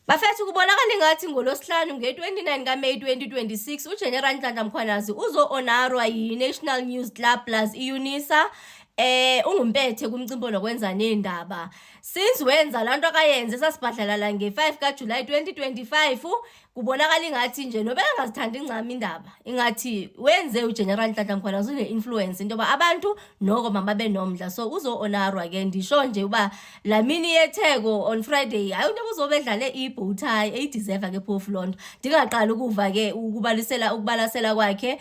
Bafethu kubonakala ngathi ngolosihlanu nge-29 kaMeyi 2026 uGeneral Nhlanhla Mkhwanazi uzo-onarwa yi-National News Club plus i-UNISA ungumpethe kumcimbi nokwenza nendaba. Since wenza lanto akayenze sasibhadlalala nge-5 kaJulayi 2025 kubonakala ngathi nje noba engazithanda incama indaba ingathi wenze uGeneral Nhlanhla Mkhwanazi une-influence into yoba abantu noko mababe nomdla, so uzo-onarwa ke. Ndisho nje uba la mini yetheko on Friday hayi into uzobe edlale i-bow tie eyideserve ke phofu loo nto. Ndingaqali ukuva ke ukubalasela kwakhe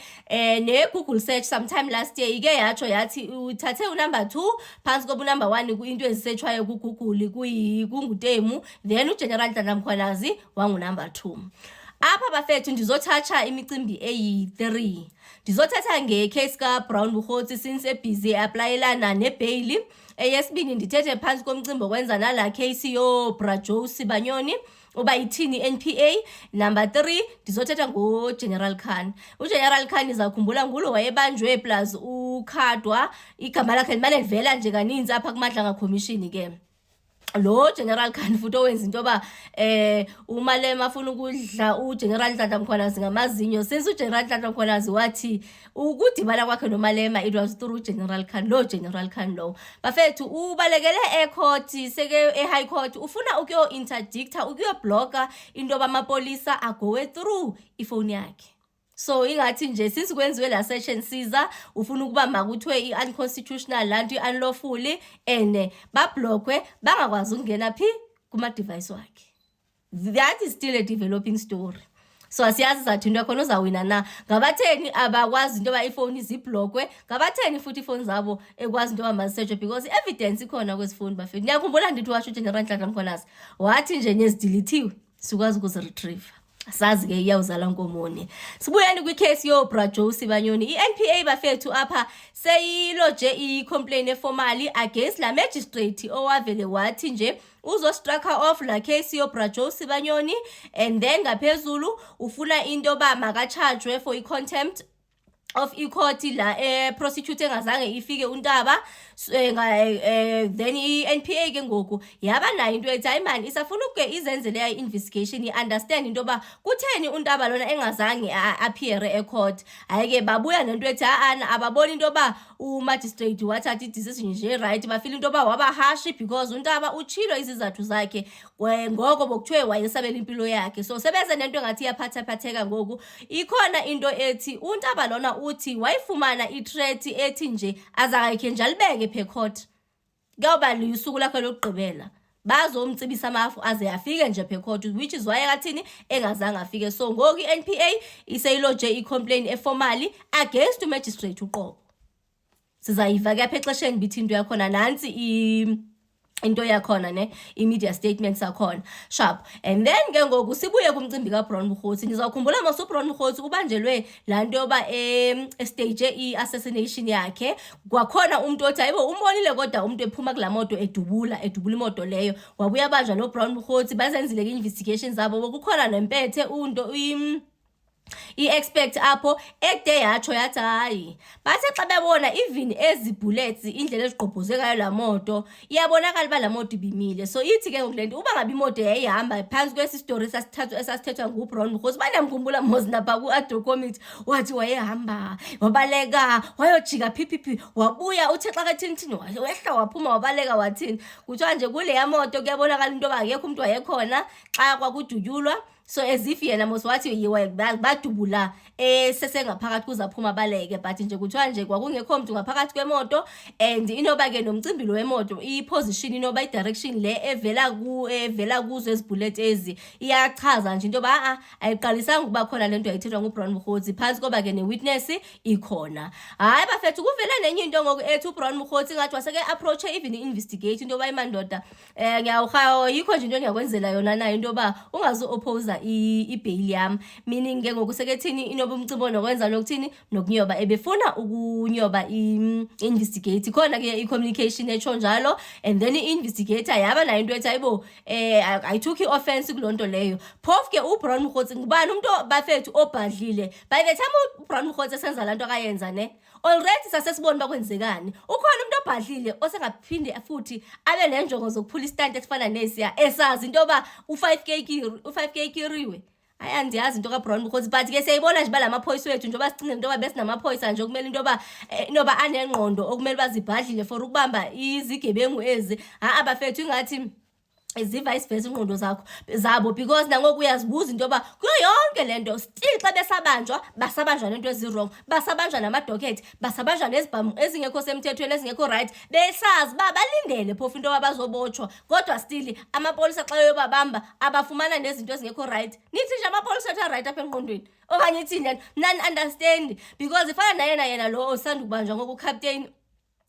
ne-Google search sometime last year ike yatsho yathi uthathe unumber 2 phansi koba unumber 1 into ezisetshwayo kuGoogle kungutemu, then uGeneral Nhlanhla Mkhwanazi wangunumber 2. Apha bafethu ndizothatha imicimbi eyi-3. Ndizothatha ngecase kaBrown Bukgotsi since ebusy applyelana nebail. Eyesibini ndithethe phansi komcimbi okwenza nala case yoBraJoe Sibanyoni uba ithini NPA. Number 3 ndizothetha ngoGeneral Khan. uGeneral Khan izakhumbula ngulo wayebanjwe plus ukhadwa igama lakhe limane livela nje kaninzi apha kuMadlanga Commission ke. Lo General Khan futhi owenza into yoba uMalema afuna ukudla uGeneral Nhlanhla Mkhwanazi ngamazinyo. Since uGeneral Nhlanhla Mkhwanazi wathi ukudibana kwakhe noMalema it was through General Khan. Lo General Khan lo bafethu ubalekele ecourt seke eHigh Court ufuna ukuyo interdicta ukuyo blocka into yoba amapolisa agowe through ifoni yakhe. So ingathi nje since kwenziwe la search and seizure ufuna ukuba makuthiwe i-unconstitutional lanto i-unlawful bablockwe bangakwazi ukungena phi kuma-device wakhe. That is still a developing story. So asiyazi zathi into yakhona uzawina na. Ngabatheni abakwazi into yoba ifoni ziblockwe, ngabatheni futhi ifoni zabo ekwazi into yoba mazisetshwe because evidence ikhona kwezifoni bafethu. Ngiyakhumbula ndithi washo uGeneral Nhlanhla Mkhwanazi wathi nje nezidilithiwe sikwazi ukuziretrieve. Sazi ke iyawuzala nkomoni. Sibuyeni kwicase yoBraJoe Sibanyoni. I-NPA bafethu apha seyiloje i-complaint eformally against la magistrate owavele wathi nje uzo-strucker off la case yoBraJoe Sibanyoni, and then ngaphezulu ufuna into yoba makachargwe for i-contempt of i-court la prosecutor engazange ifike untaba. Then i-NPA ke ngoku yaba nayo into ethi hayi man isafuna uke izenzele i-investigation i-understand into yoba kutheni untaba lona engazange appear ecourt. Hayi ke babuya nento ethi ababoni into yoba umagistrate wathatha i-decision nje right, bafila into yoba waba harsh because untaba utshilo izizathu zakhe ngoko bokuthiwe wayesabela impilo yakhe. So sebeze nento engathi iyaphathaphatheka ngoku. Ikhona into ethi untaba lona uthi wayifumana i-threat ethi nje azakhe nje alibeke phe court kuyoba lisuku lakhe lokugqibela bazomcibisa amafu aze afike nje phe court, which is why akathini engazange afike. So ngoku i-NPA iseyiloje i-complaint eformally against umagistrate uqobo. Sizayiva ke apha exesheni bithi into yakhona nansi into yakhona ne i-media statements akhona sharp. And then ke ngoku sibuye kumcimbi kaBrown Bukgotsi. Ndizawukhumbula mase uBrown Bukgotsi ubanjelwe la nto yoba stage i-assassination yakhe kwakhona umuntu othi hayibo umbonile kodwa umuntu ephuma kula moto edubula imoto leyo wabuya banjwa noBrown Bukgotsi bazenzile ke-investigation zabo kukhona nempethe i-expect apho ede yatsho yathi hayi bathe xa bebona even ezi bullets indlela ezigqobhoze ngayo la moto iyabonakala uba la moto ibimile. So ithi ke ngokulento uba ngabe imoto yayihamba phansi kwesistory esasithethwa nguBrown Bukgotsi baniyamkhumbula mos napha ku-Addo Committee wathi wayehamba wabaleka wayojika phiphipi wabuya uthe xa kathini wehla waphuma wabaleka wathini. Kuthiwa nje kuleya moto kuyabonakala into yoba akekho umuntu wayekhona xa kwakudutyulwa. So as if yena mos wathi badubula sesengaphakathi kuzaphuma baleke, but nje kuthiwa nje kwakungekho muntu ngaphakathi kwemoto. And inoba ke nomcimbi lo wemoto i-position inoba i-direction le evela kuzo ezibullet ezi iyachaza nje into yoba ayiqalisanga ukuba khona lento yayithethwa nguBrown Bukgotsi phansi koba ke ne-witness ikhona. Hayi bafethu kuvele nenye into ngoku ethi uBrown Bukgotsi ngathi waseke approach even investigate into yoba imandoda ngiyawuhayo yikho nje into engiyakwenzela yona nayo into yoba ungazo-oppose i-bail yami, meaning ke ngoku sekethini inoba umcimbi nokwenza nokuthini nokunyoba ebefuna ukunyoba i-investigate khona ke i-communication etsho njalo. And then i-investigator yaba nayo into ethi hayibo I took i-offense kulonto leyo. Phofu ke uBrown Bukgotsi ngubani umuntu bafethu obhadlile by the time uBrown Bukgotsi esenza lanto akayenza ne already sasesibona bakwenzekani. Ukhona umuntu obhadlile osengaphinde futhi abe nenjongo zokuphula istanti esifana nesiya esazi into yoba u5k kiriwe. Hayi andiyazi into kaBrown because but ke siyayibona nje balamaphoyisa wethu njengoba sicingile into yoba besinamaphoyisa nje okumele into yoba inoba anengqondo okumele bazibhadlile for ukubamba izigebengu ezi. Abafethu ingathi vice versa ingqondo zabo because nangoku uyazibuza into yoba kuyo yonke lento still xa basabanjwa nento ezirong, basabanjwa namadocket, basabanjwa nezibhamu ezingekho semthethweni ezingekho right, besazi balindele phofu into yoba bazobotshwa kodwa still amapolisa xa yobabamba abafumana nezinto ezingekho right. Nithi nje amapolisa ethu right apha engqondweni okanye ithini nani understand because ifana yena lo osanda kubanjwa ngoku captain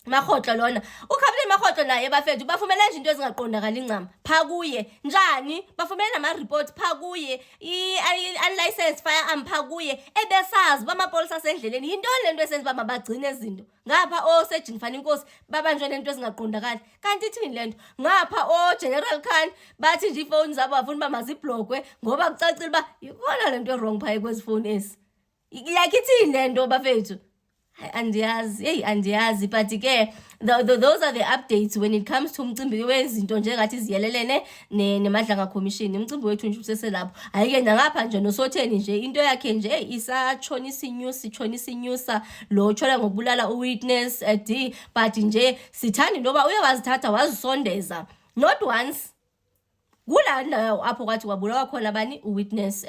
Makgotlo lona. Ukapteni Makgotlo naye bafethu bafumele nje into ezingaqondakala incama pha kuye. Njani? Bafumele nama report pha kuye. Unlicensed firearm pha kuye. Ebesazi bamapolisa asendleleni into lento esenza mabagcine izinto. Ngapha osejini fana inkosi babanjwe lento ezingaqondakala. Kanti ithini lento? Ngapha General Khan bathi nje ifone zabo bafuna ba mazibhlokwe ngoba kucacile ba ikhona lento wrong pha kwezifone ezi. Iyakithini lento bafethu? Andiyazi but ke those are the updates when it comes to umcimbi wezinto njengathi ziyelelene nemadlanga commission. Umcimbi wethu nje useselapho ayike ngapha nje nosotheni nje into yakhe nje isatshonisa inyusa lo tshona ngokubulala uwitness D but nje sithandi noba uyawazithatha wazisondeza not once kulana apho kwathi kwabulawa khona bani uwitness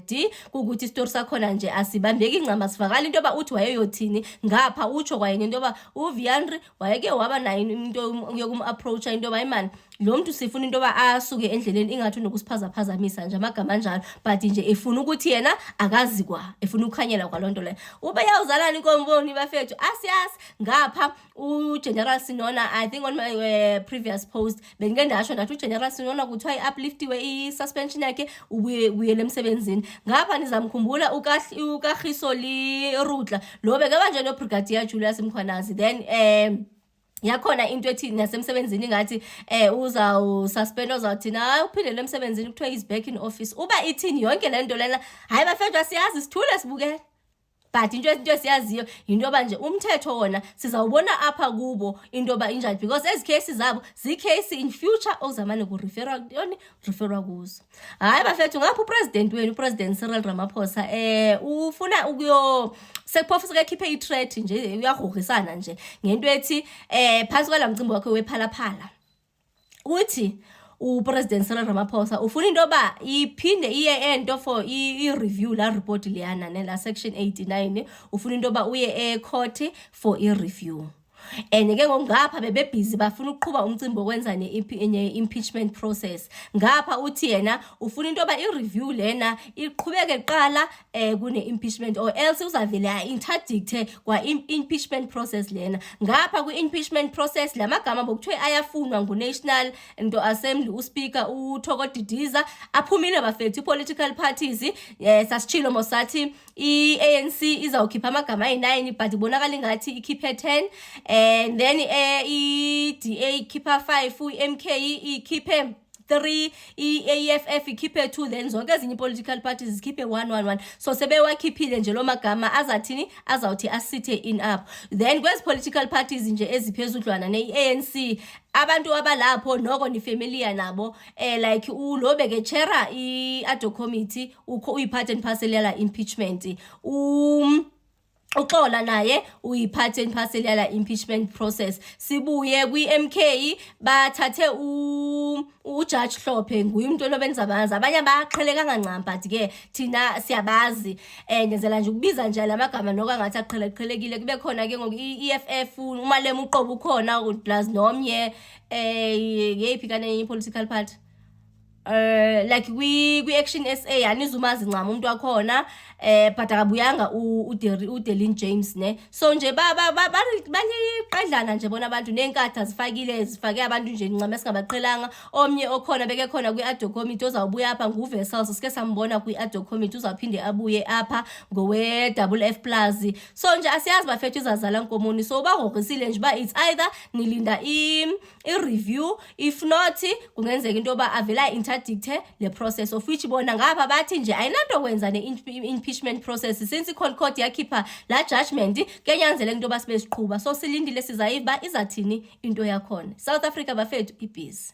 D ukuthi istory sakhona nje asibambeki incama sivakala into yoba uthi wayeyothini ngapha utsho kwayena into yoba uViandri wayeke waba nayo into yokum-approacha into yoba imani lo muntu sifuna into yoba asuke endleleni ingathi nokusiphazaphazamisa nje amagama anjalo but nje efuna ukuthi yena akazi efuna ukukhanyela kwalonto leyo. Ube yawuzalana inkomboni bafethu asiyasi ngapha uGeneral Sinona I think on my previous post bengike ndasho ndathi uGeneral Sinona kuthiwa i-upliftiwe i-suspension yakhe ubuyele emsebenzini. Ngapha nizamkhumbula uKagisoli Rutla lo bekabanje noBrigadier Julius Mkhwanazi then yakhona into ethi nasemsebenzini ngathi uzawususpend uzawuthina uphindele emsebenzini kuthiwa is back in office. Uba ithini yonke lento lena hayi bafethu asiyazi sithule sibukele but into siyaziyo into yoba nje umthetho wona sizawubona apha kubo into yoba injani because ezi cases zabo zi-case in future okuzamane referwa kuzo. Hayi bafethu ngapha upresident wenu upresident Cyril Ramaphosa ufuna sekuphofu sikekhiphe i-threat nje uyagrogrisana nje ngento ethi phansi kwala mcimbi wakhe wephalaphala uthi upresident Cyril Ramaphosa ufuna into yoba iphinde iye ento for i-review la report leyana la section 89 ufuna into yoba uye ecourt for i-review. And ke ngongapha bebebhizi bafuna ukuqhuba umcimbi okwenza ne-impeachment process. Ngapha uthi yena ufuna into yoba i-review lena iqhubeke qala kune-impeachment or else uzavele interdicte kwa-impeachment process lena. Ngapha kwi-impeachment process lamagama bokuthiwe ayafunwa ngu-National Assembly uSpeaker uThoko Didiza aphumile bafethu i-political parties sasitshilo mosathi i-ANC izawukhipha amagama ayi-9 but ibonakala ingathi ikhiphe 10 and then i-DA ikhipha 5 i-MK ikhiphe 3 i-AFF ikhiphe 2 then zonke ezinye political parties zikhiphe 1 so sebewakhiphile nje lo magama azathini azawuthi asithe in up then kwezi political parties nje eziphezudlwana ne-ANC abantu abalapho noko ni familiar nabo like ulobeke chaira i-ad committee uyiphathe and yala impeachment uxola naye uyiphathe and yala impeachment process. Sibuye kwi-MK bathathe uJudge Hlophe nguye umuntu onobenza abanzi abanye baqhele kangancam but ke thina siyabazi ngenzela nje ukubiza nje lamagama noko ngathi aqhelekile kube khona ke ngoku i-EFF umalema uqobo ukhona plus nomnye yeyiphi kane political party like kwi-Action SA anizumazi ncama umuntu wakhona but akabuyanga uDelin James ne so nje baniqedlana nje bona abantu nenkatha zifake abantu nje ncama esingabaqhelanga. Omnye okhona beke khona kwi-ad committee ozawubuya apha nguVessels sike sambona kwi-ad committee uzaphinde abuye apha ngowe-FF plus so nje asiyazi bafethu izazala nkomoni so bagrogrisile nje ba it's either nilinda i-review if not kungenzeka into yoba avela badicte le process, of which bona ngapha bathi nje ayinanto kwenza ne-impeachment process. Since i-court yakhipha la judgment, kuyanyanzeleka into yoba sibe siqhuba. So silindile sizayiva izathini into yakhona. South Africa bafethu ibhizi.